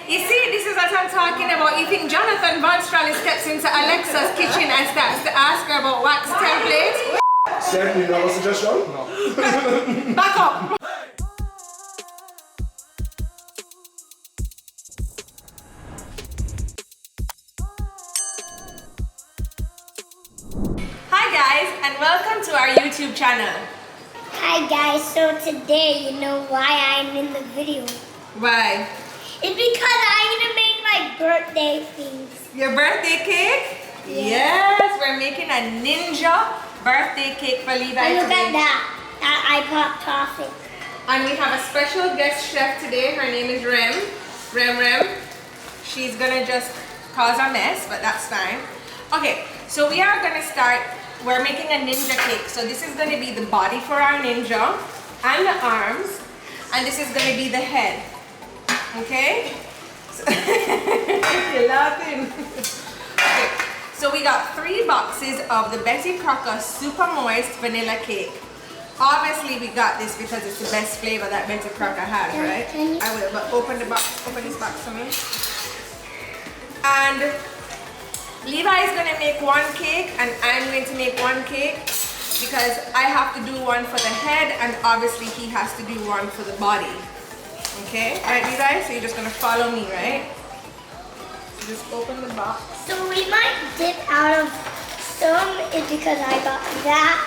You see, this is what I'm talking about. You think Jonathan Von Strolley steps into Alexa's kitchen and starts to ask her about wax templates? Sir, you know a suggestion? No. Back up. Hi guys, and welcome to our YouTube channel. Hi guys, so today you know why I'm in the video. Why? It's because I'm gonna make my birthday things. Your birthday cake? Yeah. Yes, we're making a ninja birthday cake for Levi And look today. at that. I popped toffee. And we have a special guest chef today. Her name is Rem. Rem. She's gonna just cause a mess, but that's fine. Okay, so we are gonna start. We're making a ninja cake. So this is gonna be the body for our ninja and the arms, and this is gonna be the head. Okay? So you're laughing. Okay, so we got 3 boxes of the Betty Crocker Super Moist Vanilla Cake. Obviously we got this because it's the best flavor that Betty Crocker has, right? I will, but open the box, open this box for me. And Levi is gonna make 1 cake and I'm going to make 1 cake because I have to do 1 for the head and obviously he has to do 1 for the body. Okay, alright Levi, so you're just gonna follow me, right? So just open the box. So we might dip out of some is because I got that,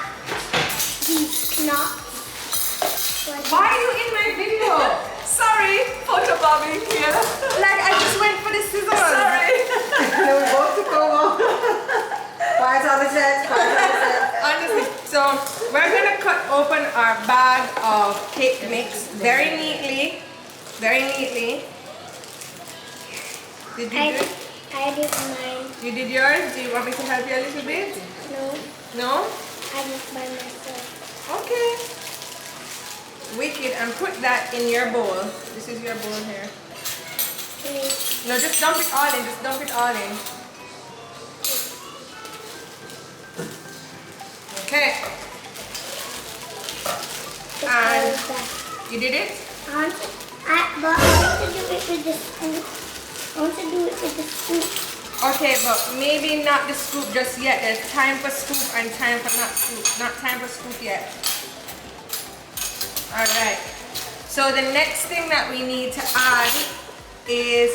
these knots. Why are you in my video? Sorry, photobombing here. Like I just went for the scissors. Sorry. No, we both took over. Quiet on the set, quiet on the set. Honestly, so we're gonna cut open our bag of cake mix very neatly. Very neatly. Did you do it? I did mine. You did yours? Do you want me to help you a little bit? No, No? I did by myself. Okay. Wicked. And put that in your bowl. This is your bowl here. Please. No, just dump it all in. Just dump it all in. Okay. And you did it? But I want to do it with the scoop. I want to do it with the scoop. Okay, but maybe not the scoop just yet. There's time for scoop and time for not scoop. Not time for scoop yet. Alright. So the next thing that we need to add is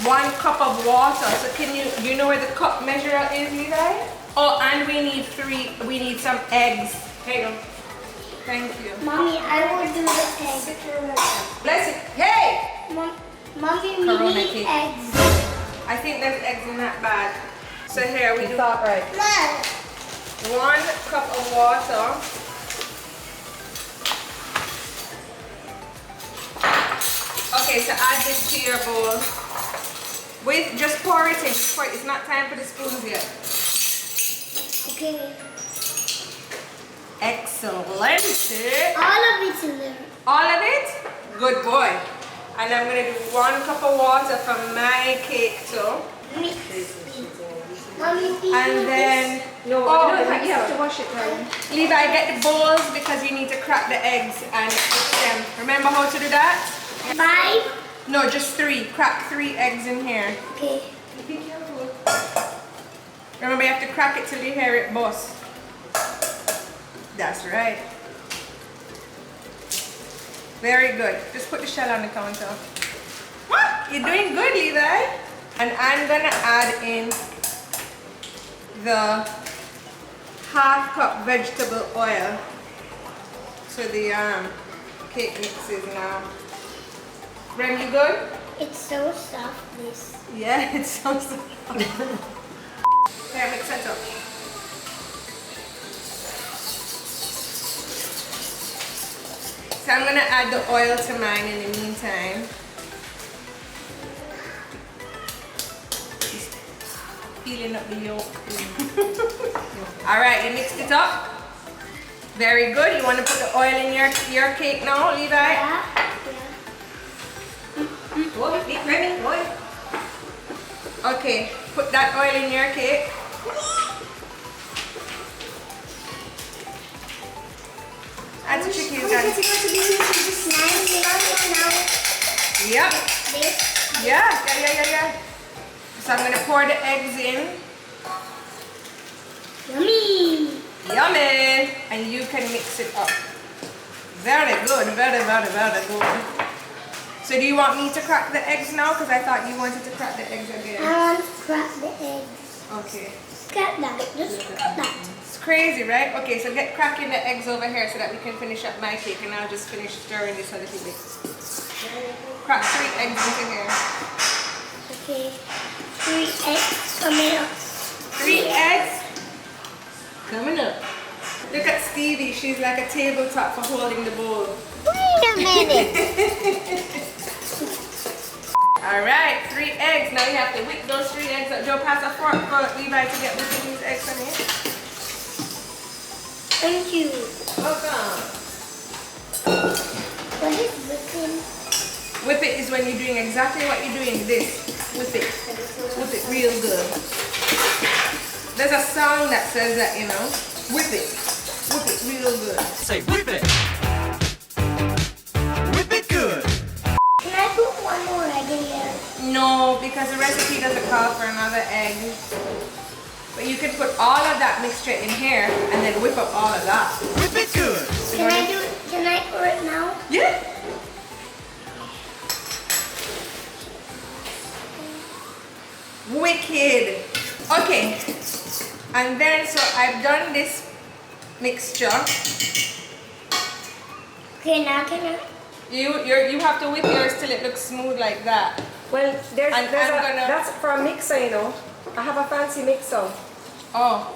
1 cup of water. So can you know where the cup measure is, Levi? Oh, and we need some eggs. Here you go. Thank you. Mommy, I will do the eggs. Bless it. Hey! Mommy, we Corona need cake. eggs. I think there's eggs in that bag. So here we do Thought right. Look. 1 cup of water. Okay, so add this to your bowl. Wait, just pour it in. Just pour it. It's not time for the spoons yet. Okay. Excellent. All of it's in there. All of it? Good boy. And I'm going to do 1 cup of water from my cake too. Mix. Mommy, please. And then, No, you have to wash it, darling. Levi, get the bowls because you need to crack the eggs and mix them. Remember how to do that? 5. No, just 3. Crack 3 eggs in here. Okay. Be careful. Remember, you have to crack it till you hear it bust. That's right. Very good. Just put the shell on the counter. What? You're doing good, Levi. And I'm gonna add in the 1/2 cup vegetable oil to the cake mixes now. Rem, you good? It's so soft, this. Yeah, it sounds so Here, mix it up. So I'm gonna add the oil to mine in the meantime. Just peeling up the yolk. Alright, you mixed it up. Very good. You want to put the oil in your cake now, Levi? Yeah. Boy, eat Remy, boy. Okay, put that oil in your cake. That's a tricky guys. Yep. Yeah, So I'm gonna pour the eggs in. Yummy. Yummy! And you can mix it up. Very good, very good. So do you want me to crack the eggs now? Because I thought you wanted to crack the eggs again. I want to crack the eggs. Okay. Crack that. Just crack that. It's crazy, right? Okay, so get cracking the eggs over here so that we can finish up my cake, and I'll just finish stirring this a little bit. Crack 3 eggs into here. Okay. 3 eggs coming up. 3 eggs coming up. Look at Stevie, she's like a tabletop for holding the bowl. Wait a minute. Alright, 3 eggs. Now you have to whip those 3 eggs up. Joe, pass a fork for Levi to get whipping these eggs on here. Thank you. Welcome. What is whipping? Whip it is when you're doing exactly what you're doing. This. Whip it. Whip it real good. There's a song that says that, you know. Whip it. Whip it real good. Say whip it. Whip it good. Can I put one more egg in there? No, because the recipe doesn't call for another egg. But you can put all of that mixture in here and then whip up all of that. Whip it good. Can I pour it now? Yeah. Wicked. Okay. And then so I've done this mixture. Okay, now can I? You have to whip yours till it looks smooth like that. Well, gonna- that's for a mixer, you know. I have a fancy mixer. Oh.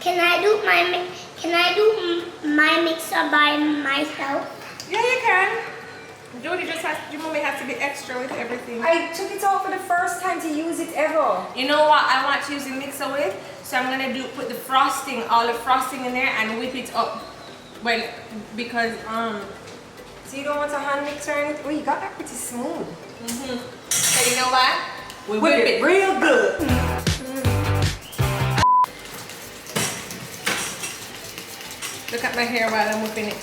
Can I do my mixer by myself? Yeah, you can. Jodi just has, your mommy has to be extra with everything. I took it out for the first time to use it ever. You know what I want to use the mixer with? So I'm gonna put the frosting, all the frosting in there and whip it up. Because So you don't want a hand mixer or anything? Oh, you got that pretty smooth. So you know what? We Whip it real good. Look at my hair while I'm whipping it.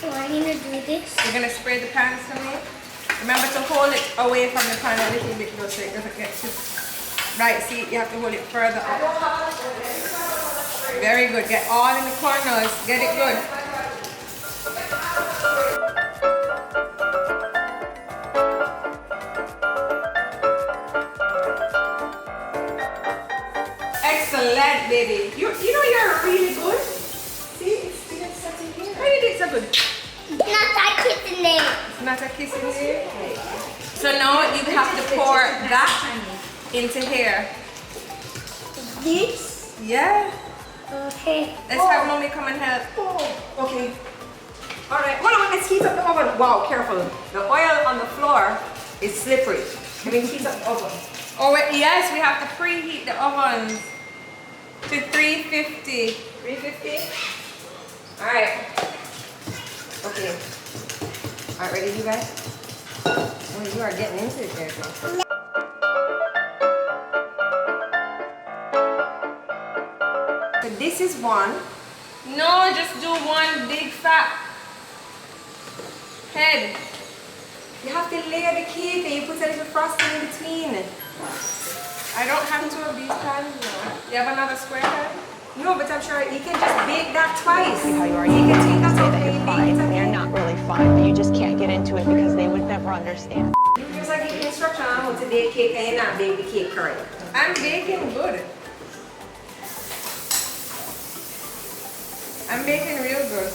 So I'm gonna do this. You're gonna spray the pan for me. Remember to hold it away from the pan a little bit though so it doesn't get too... Right, see, you have to hold it further up. Very good. Get all in the corners. Get it good. Excellent, baby. You know you're really good. See, it's still sitting here. How you did so good? Not that kiss in there. Not a kiss in there. So now you have to pour that into here. This? Yeah. Okay. Let's have mommy come and help. Oh, okay. All right, hold on, let's heat up the oven. Wow, careful. The oil on the floor is slippery. Let me heat up the oven. Oh wait, yes, we have to preheat the ovens to 350. 350? All right. Okay. All right, ready, you guys? Oh, you are getting into it there, girl. So this is one. No, just do one big fat head. You have to layer the cake and you put a little frosting in between. I don't have two of these pans now. You have another square pan? No, but I'm sure you can just bake that twice. How you are, You you can take that say out that and you're bake fine, it and they're again. not really fine, but you just can't get into it because they would never understand. You just like give you instruction on how to bake cake and you not bake the cake correct. I'm baking good. I'm baking real good.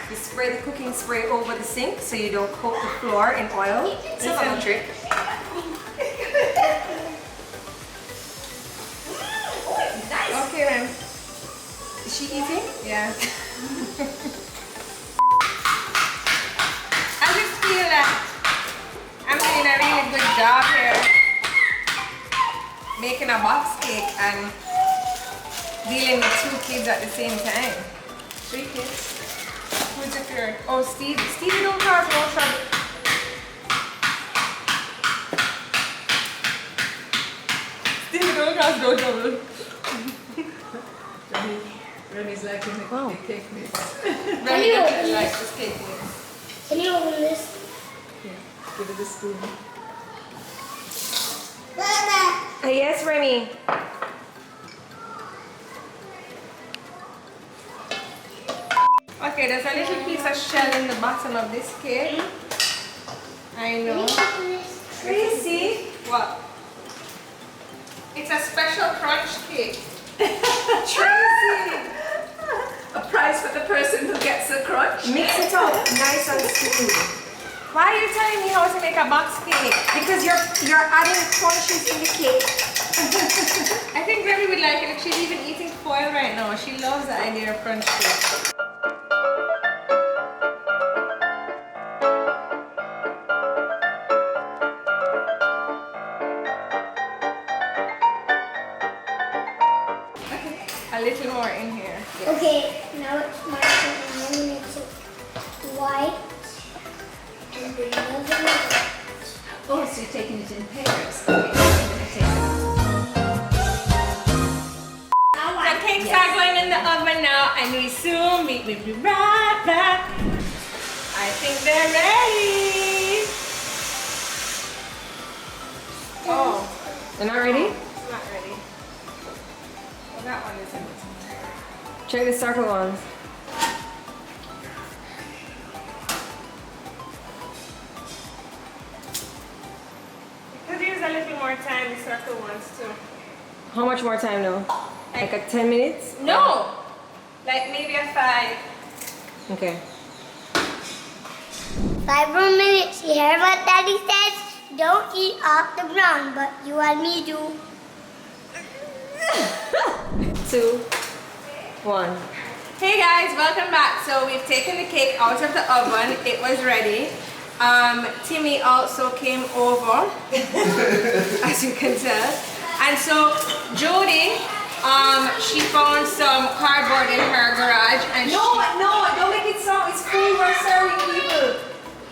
You spray the cooking spray over the sink so you don't coat the floor in oil. It's a little trick. Okay then. Is she eating? Yeah. I just feel that I'm doing a really good job here. Making a box cake and dealing with 2 kids at the same time. 3 kids. Who's the third? Oh, Steve. Stevie don't cause no trouble. Stevie don't cause no trouble. Remy's like in the cake mix. Remy you doesn't open like this? this cake mix. Can you open this? Give it a spoon. Yes, Remy. Okay, there's a little piece of shell in the bottom of this cake. I know. Tracy. What? It's a special crunch cake. Tracy. A prize for the person who gets the crunch. Mix it up nice and smooth. Why are you telling me how to make a box cake? Because you're adding crunches in the cake. I think Remy would like it. She's even eating foil right now. She loves the idea of crunch cake. A little more in here. Okay, now it's my turn. I'm gonna take white and another. Oh, so you're taking it in pairs. Okay, I'm gonna take it. The cakes are going in the oven now, and we soon will be right back. I think they're ready. Oh, They're not ready? it's not ready. Well, that one isn't. Check the circle ones. Could use a little more time, the circle ones too. How much more time now? Like a 10 minutes? No! Like maybe a 5. Okay. 5 more minutes. You hear what Daddy says? Don't eat off the ground, but you and me do. 2, 1. Hey guys, welcome back. So we've taken the cake out of the oven. It was ready. Timmy also came over, as you can tell. And so Jodi, she found some cardboard in her garage, and No, don't make it sound. It's food we're serving people.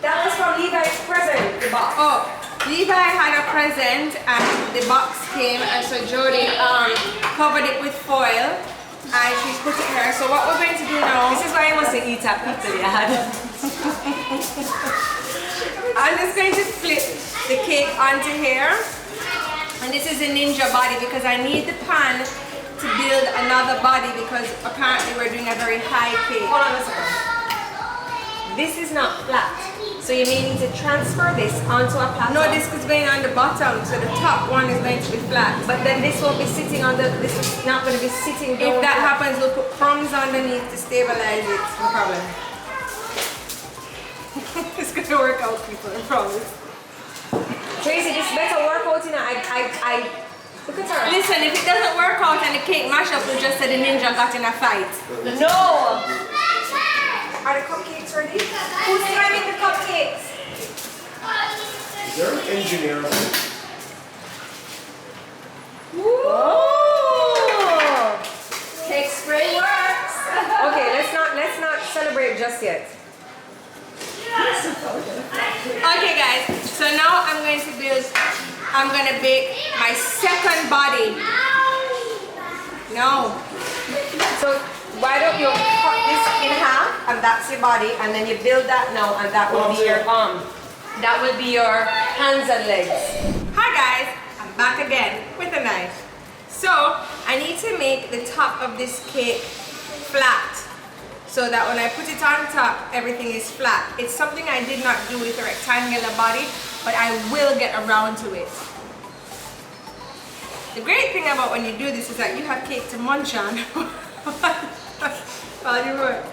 That was from Levi's present, the box. oh, Levi had a present, and the box came, and so Jodi covered it with foil, and she put it here. So what we're going to do now? This is why I must eat at pizza they had. I'm just going to flip the cake onto here. And this is a ninja body because I need the pan to build another body because apparently we're doing a very high cake. Hold on a second. This is not flat. So you may need to transfer this onto a platter. No, this is going on the bottom, so the top one is going to be flat. But then this won't be sitting on the, this is not going to be sitting down. If that happens, we'll put crumbs underneath to stabilize it. No problem. It's going to work out, people, I promise. Tracy, this better work out, you know. I look at her. Listen, if it doesn't work out and the cake mash up, we'll just say the ninja got in a fight. No! Are the cupcakes ready? Who's timing the cupcakes? Is there an engineer? Ooh! Cake spray works. Okay, let's not celebrate just yet. Okay guys, so now I'm going to bake my second body. No. So why don't you cut this in half, and that's your body, and then you build that now, and that will be your that will be your hands and legs. Hi guys, I'm back again with a knife. So I need to make the top of this cake flat so that when I put it on top, everything is flat. It's something I did not do with a rectangular body, but I will get around to it. The great thing about when you do this is that you have cake to munch on while you work.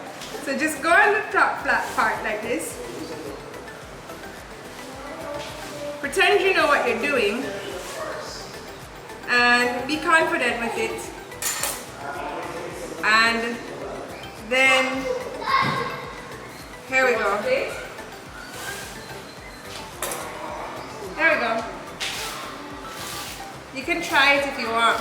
So just go on the top flat part like this. Pretend you know what you're doing and be confident with it. And then, here we go. There we go. You can try it if you want.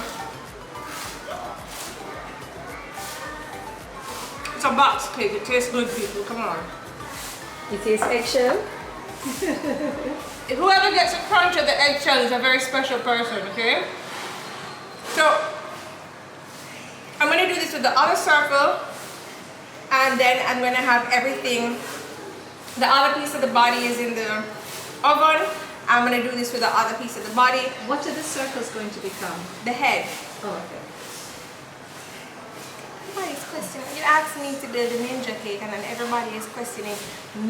It's a box cake, it tastes good, people, come on. It is eggshell. Whoever gets a crunch of the eggshell is a very special person, okay? So, I'm gonna do this with the other circle, and then I'm gonna have everything. The other piece of the body is in the oven. I'm gonna do this with the other piece of the body, What are the circles going to become? the head. Oh, okay. Everybody's questioning. You asked me to build a ninja cake, and then everybody is questioning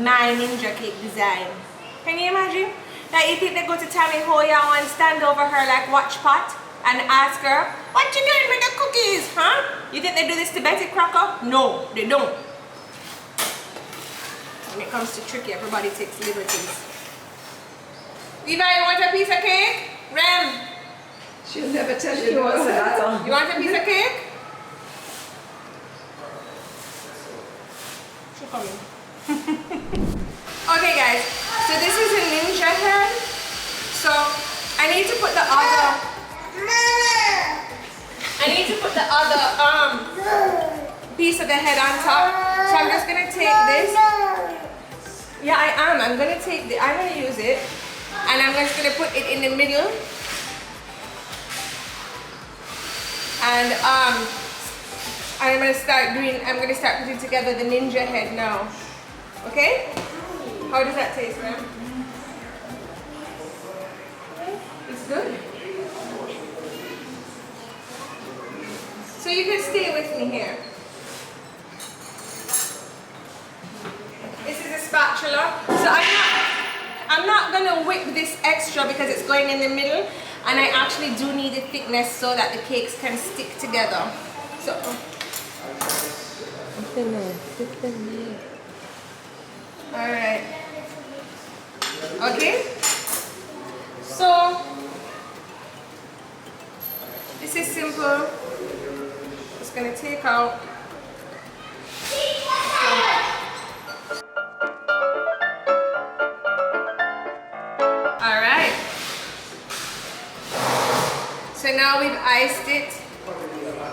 my ninja cake design. Can you imagine? That you think they go to Tammy Hoya and stand over her like watch pot and ask her, "What you doing with the cookies, huh?" You think they do this to Betty Crocker? No, they don't. When it comes to tricky, everybody takes liberties. Levi, you want a piece of cake? Rem, She'll never tell you no, that's all. you want a piece of cake? She's coming. Okay guys, so this is a ninja head. So I need to put the other piece of the head on top. So I'm just gonna take this. Yeah, I am. I'm gonna use it, and I'm just gonna put it in the middle. And I'm gonna start putting together the ninja head now. Okay? How does that taste, Rem? It's good. So you can stay with me here. This is a spatula. So I'm not gonna whip this extra because it's going in the middle, and I actually do need the thickness so that the cakes can stick together. So alright. Okay? So this is simple. Just gonna take out. Alright. So now we've iced it,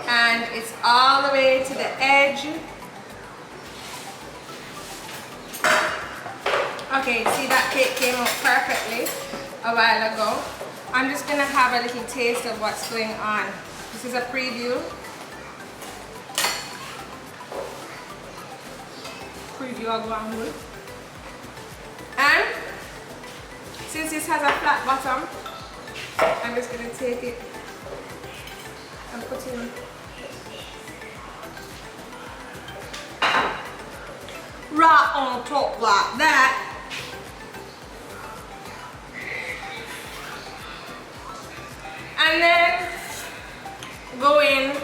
and it's all the way to the edge. Okay, see that cake came out perfectly a while ago. I'm just gonna have a little taste of what's going on. This is a preview. I'll go on with. And since this has a flat bottom, I'm just gonna take it and put it in right on top like that. And then go in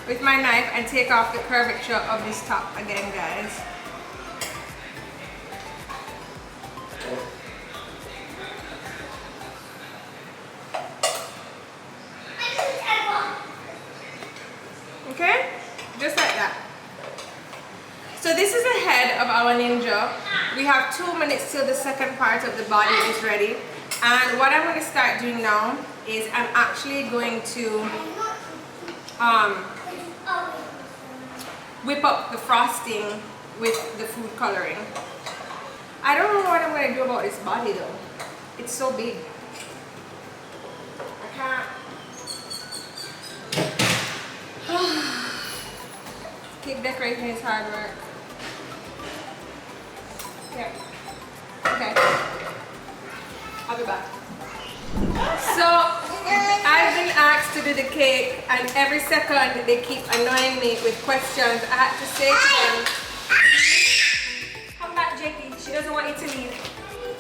with my knife and take off the curvature of this top again, guys. Okay? Just like that. So this is the head of our ninja. We have 2 minutes till the second part of the body is ready. And what I'm going to start doing now is I'm actually going to whip up the frosting with the food coloring. I don't know what I'm going to do about this body though. It's so big. I can't. Cake decorating is hard work. Yeah. Okay. I'll be back. So, I've been asked to do the cake, and every second they keep annoying me with questions. I had to say to them, come back, Jackie. She doesn't want you to leave.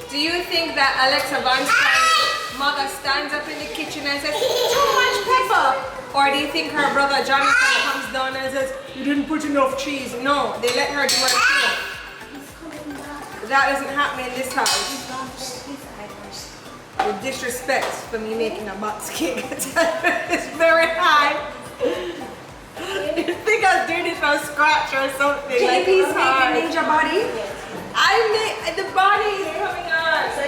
Do you think that Alexa Von Strolley's mother stands up in the kitchen and says, too much pepper? Or do you think her brother Jonathan comes down and says, you didn't put enough cheese? No, they let her do her thing. That doesn't happen in this house. The disrespect for me making a box cake is very high. You think I was doing it from scratch or something? JP's making ninja body. I made the body is coming on. So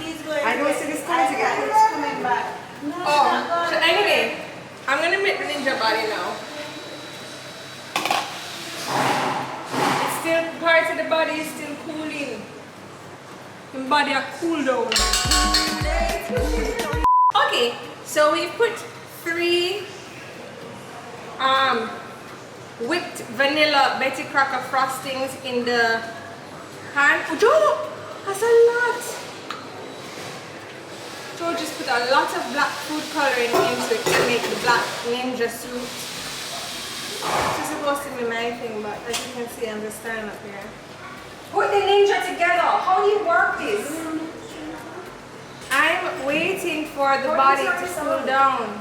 He's going I don't see this coming together. It's coming back. No, it's oh, not going so anyway, I'm gonna make the ninja body now. It's still part of the body is still cooling. The body are cool down. Okay, so we put 3 whipped vanilla Betty Crocker frostings in the pan. Oh, that's a lot. just put a lot of black food coloring into it to make the black ninja suit. It's supposed to be my thing, but as you can see, I'm just standing up here. Put the ninja together. How do you work this? I'm waiting for the body to cool down.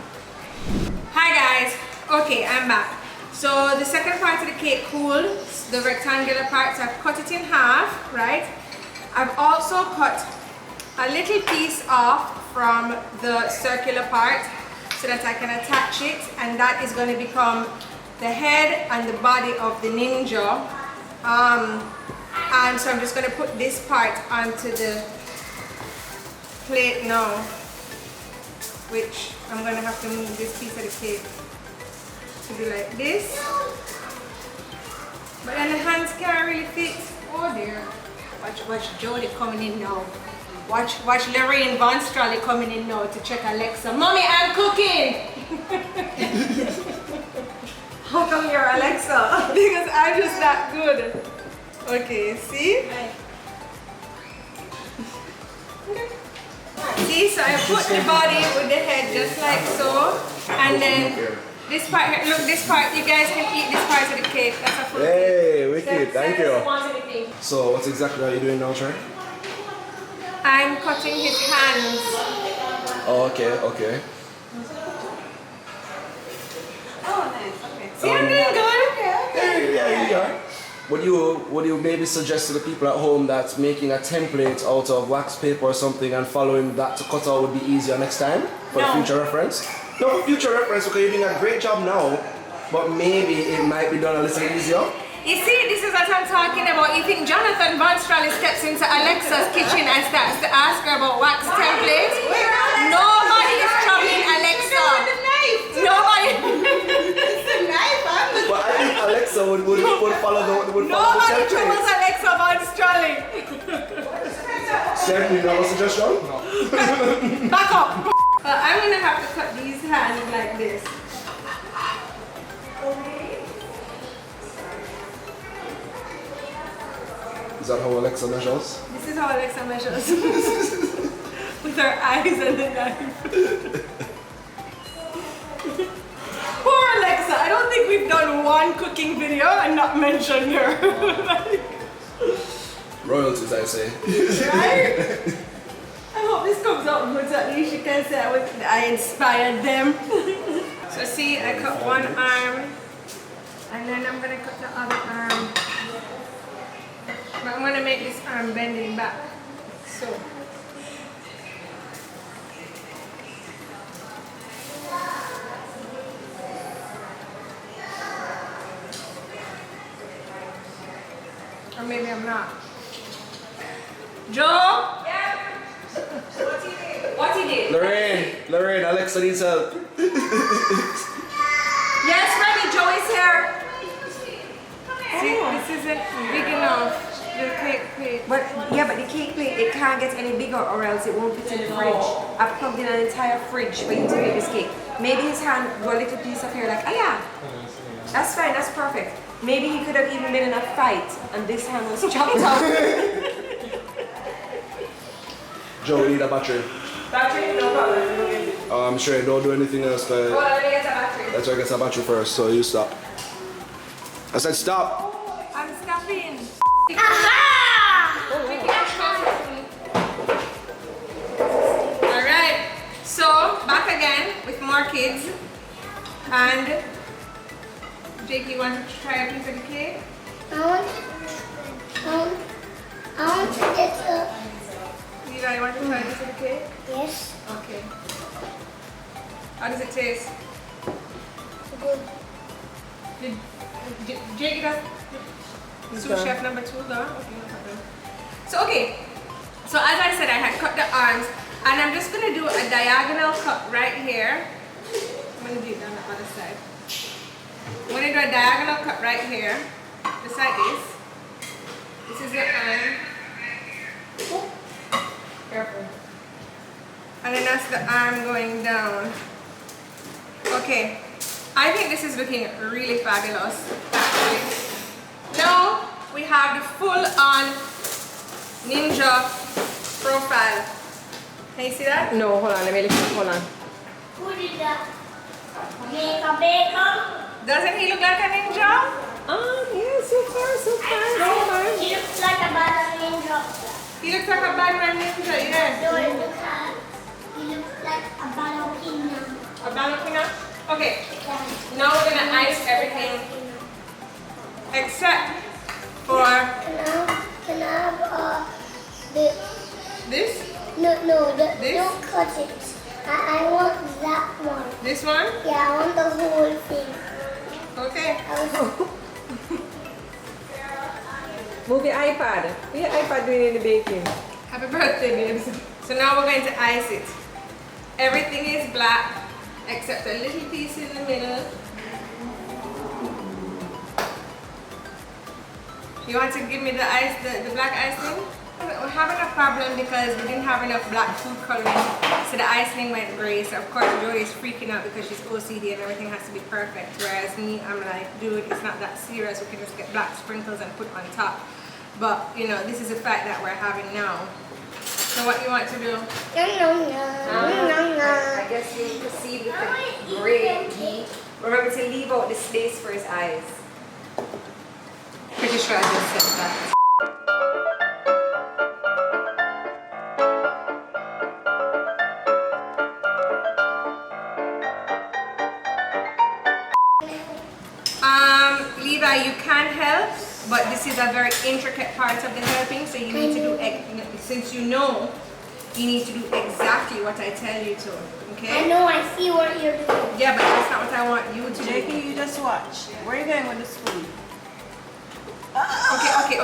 Hi guys. Okay, I'm back. So the second part of the cake cooled, the rectangular parts. I've cut it in half, right? I've also cut a little piece off from the circular part so that I can attach it, and that is going to become the head and the body of the ninja. And so I'm just going to put this part onto the plate now, which I'm going to have to move this piece of the cake to be like this. But then the hands can't really fit. Oh dear. Watch Jodi coming in now. Watch Alexa Von Strolley coming in now to check Alexa. Mommy, I'm cooking! How come you're Alexa? Because I'm just that good. Okay, see? See, so I put the body with the head just like so. And then this part here, look, this part, you guys can eat this part of the cake. That's a full cake. Hey, wicked, thank you. Want anything? So what exactly are you doing now, Trey? I'm cutting his hands. Oh, okay. Oh, nice. Okay. See, I'm doing good. Okay. Yeah, you are. Would you maybe suggest to the people at home that making a template out of wax paper or something and following that to cut out would be easier next time for future reference? No, for future reference, because you're doing a great job now, but maybe it might be done a little easier. You see, this is what I'm talking about. You think Jonathan Von Strolley steps into Alexa's kitchen and starts to ask her about wax templates? Nobody is troubling Alexa. Nobody. But I think Alexa would follow the template. Nobody troubles Alexa Von Strolley. Sam, you have a suggestion? No. Back up. I'm gonna have to cut these hands like this. Is that how Alexa measures? This is how Alexa measures. With her eyes and the knife. Poor Alexa. I don't think we've done one cooking video and not mentioned her. Royalties, I say. Right? I hope this comes out good so at least you can say I inspired them. So see, I cut one arm and then I'm gonna cut the other arm. But I'm gonna make this arm bending back. So. Or maybe I'm not. Joe? Yeah. What he did? Lorraine, Alexa needs help. Yes, Remy, Joe is here. See, this isn't big enough. The cake plate. But the cake plate, it can't get any bigger or else it won't fit in the fridge. I've plugged in an entire fridge for you to make this cake. Maybe his hand got a little piece of hair like, yeah. That's fine, that's perfect. Maybe he could have even been in a fight and this hand was chopped out. Joe, we need a battery. Battery? No problem. I'm sure don't do anything else. Hold on, let me get a battery. That's why I get a battery first, so you stop. I said stop. I'm stopping. Alright, so back again with more kids. And Jake, you want to try a piece of the cake? I want to get a... Levi, you want to try a piece of the cake? Yes. Okay. How does it taste? Good. Did Jake get sous chef number 2 though? Okay, no problem. So so as I said, I had cut the arms and I'm just gonna do a diagonal cut right here. I'm gonna do it on the other side. I'm gonna do a diagonal cut right here, just like this. This is the arm. Oh, careful. And then that's the arm going down. Okay. I think this is looking really fabulous, actually. Now we have the full-on ninja profile. Can you see that? No, hold on, let me lift it. Hold on. Who did that? Jamaica bacon? Doesn't he look like a ninja? Yeah, so far. He looks like a bad ninja. He looks like a Batman ninja, yes. No, he looks like a ballerina. A ballerina? Okay, now we're gonna ice everything except for Can I have the... this. No, This? don't cut it. I want that one. This one? Yeah, I want the whole thing. Okay. Move your iPad. What your iPad doing in the baking? Happy birthday, babes. So now we're going to ice it. Everything is black except a little piece in the middle. You want to give me the ice, the black icing? We're having a problem because we didn't have enough black food coloring, so the icing went gray. So of course Jodi is freaking out because she's OCD and everything has to be perfect. Whereas me, I'm like, dude, it's not that serious. We can just get black sprinkles and put on top. But you know, this is the fact that we're having now. So what you want to do? I guess you'll proceed with the gray ghee. Remember to leave out the space for his eyes. Pretty sure I just said that. Levi, you can help, but this is a very intricate part of the helping, so you need to do, since you know, you need to do exactly what I tell you to, okay? I know, I see what you're doing. Yeah, but that's not what I want you to do. Jakey, you just watch. Where are you going with the spoon? Okay.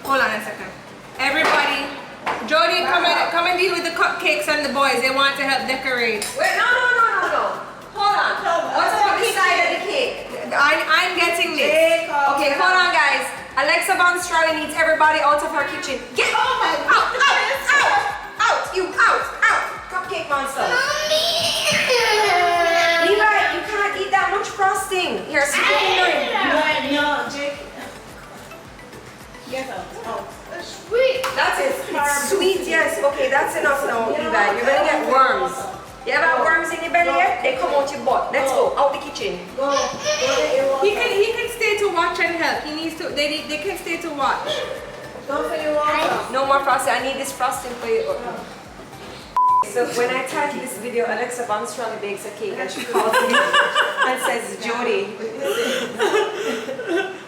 Hold on a second. Everybody, Jodi, come and deal with the cupcakes and the boys. They want to help decorate. Wait, no. Hold on. What's on the side of the cake? I'm getting this. Okay, hold on, guys. Alexa Von Strolley needs everybody out of her kitchen. Get out! Cupcake monster. Levi, you cannot eat that much frosting. You're spoiling. No, Jake. Get out. Sweet. That's it. It's sweet, yes. Okay, that's enough now, Levi. You're gonna get worms. You ever have worms in your belly yet? They come out your butt. Let's go. Out the kitchen. He can stay to watch and help. He needs to. They can stay to watch. Don't fill your water. No more frosting. I need this frosting for you. So when I title this video, Alexa Von Strolley bakes a cake and she calls me and says, Jodi.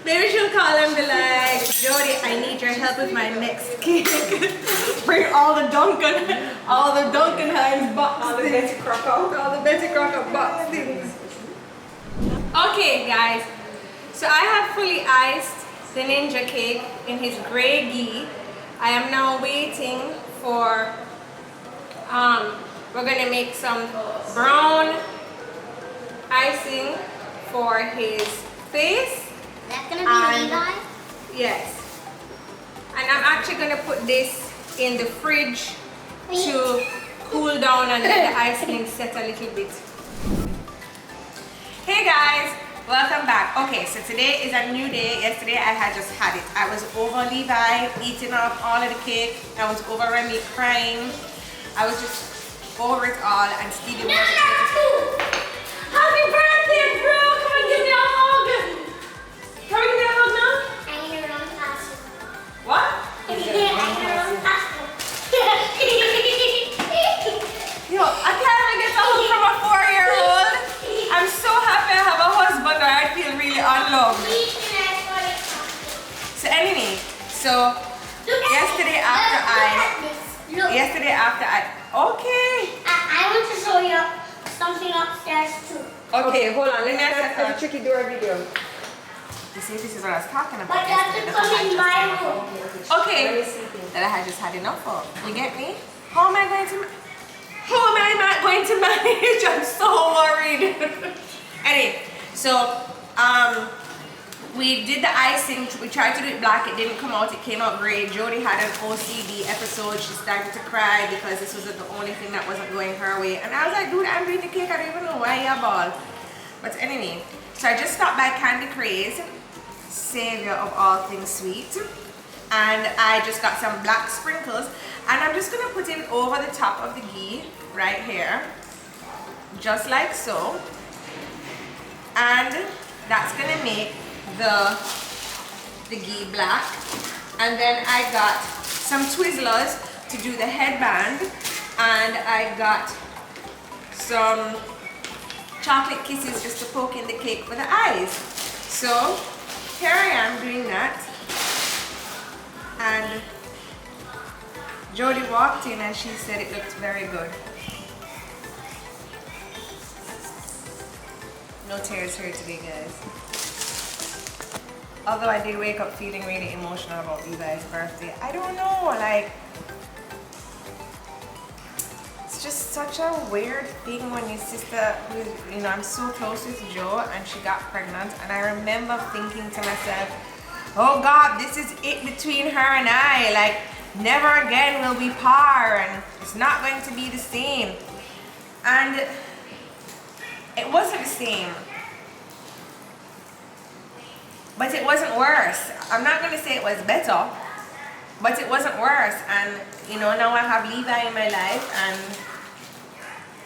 Maybe she'll call and be like, Jodi, I need your help with my next cake. Bring all the Duncan Hines box All the things. Betty Crocker. All the Betty Crocker box things. Okay, guys. So I have fully iced the ninja cake in his gray ghee. I am now waiting for we're gonna make some brown icing for his face. That's gonna be Levi? Yes. And I'm actually gonna put this in the fridge to cool down and let the icing set a little bit. Hey guys, welcome back. Okay, so today is a new day. Yesterday I had just had it. I was over Levi eating up all of the cake. I was over Remy crying. I was just over it all, and Stevie was happy birthday, bro! Come and give me a hug! Come and give me a hug now? I need to run faster. What? I need to run faster. Yo, I can't even get a hug from a 4-year-old. I'm so happy I have a husband that I feel really unloved. So anyway, so yesterday after I okay. I want to show you something upstairs too. Okay, hold on. Let me ask a tricky door video. You see, this is what I was talking about. But that's to come in my room. Okay, that I had just had enough of. You get me? How am I going to manage? I'm so worried. Anyway, so we did the icing. We tried to do it black. It didn't come out. It came out gray. Jodi had an OCD episode. She started to cry because this was the only thing that wasn't going her way. And I was like, dude, I'm doing the cake. I don't even know why you're ball. But anyway, so I just stopped by Candy Craze, savior of all things sweet, and I just got some black sprinkles. And I'm just gonna put it over the top of the ghee right here, just like so. And that's gonna make the ghee black. And then I got some Twizzlers to do the headband, and I got some chocolate kisses just to poke in the cake for the eyes. So here I am doing that, and Jodi walked in and she said it looked very good. No tears here today, guys. Although I did wake up feeling really emotional about Levi's birthday. I don't know, like, it's just such a weird thing when your sister, you know, I'm so close with Jo and she got pregnant, and I remember thinking to myself, oh God, this is it between her and I, like, never again will we par, and it's not going to be the same. And it wasn't the same. But it wasn't worse. I'm not going to say it was better, but it wasn't worse. And, you know, now I have Levi in my life, and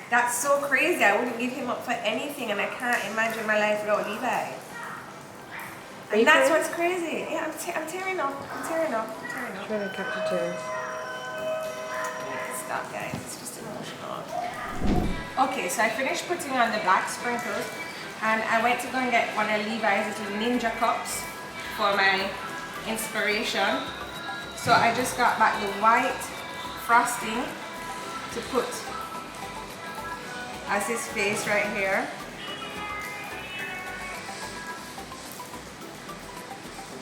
that's so crazy. I wouldn't give him up for anything, and I can't imagine my life without Levi. And that's what's crazy. Yeah, I'm tearing up. I'm tearing up. Trying to capture tears. Stop, guys. It's just emotional. Okay, so I finished putting on the black sprinkles, and I went to go and get one of Levi's little ninja cups for my inspiration. So I just got back the white frosting to put as his face right here.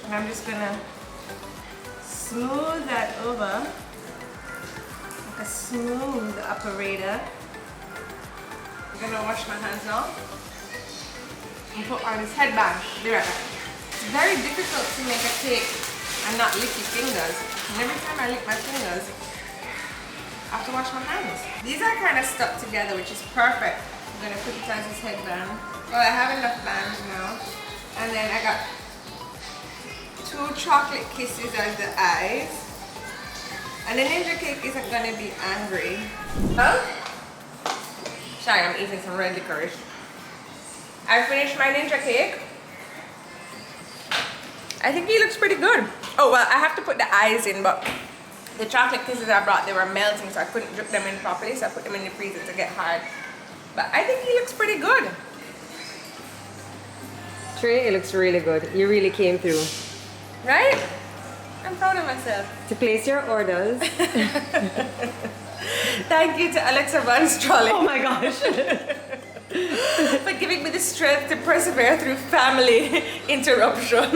And I'm just gonna smooth that over like a smooth operator. I'm gonna wash my hands now and put on his headband. Be right back. It's very difficult to make a cake and not lick your fingers. And every time I lick my fingers, I have to wash my hands. These are kind of stuck together, which is perfect. I'm gonna put it as his headband. Well, I have enough bands now. And then I got 2 chocolate kisses as the eyes. And the ninja cake isn't gonna be angry. Huh? Sorry, I'm eating some red licorice. I finished my ninja cake. I think he looks pretty good. Oh, well, I have to put the eyes in, but the chocolate kisses I brought, they were melting, so I couldn't drip them in properly, so I put them in the freezer to get hard. But I think he looks pretty good. Trey, it looks really good. You really came through. Right? I'm proud of myself. To place your orders. Thank you to Alexa Von Strolley. Oh my gosh. For giving me the strength to persevere through family interruption.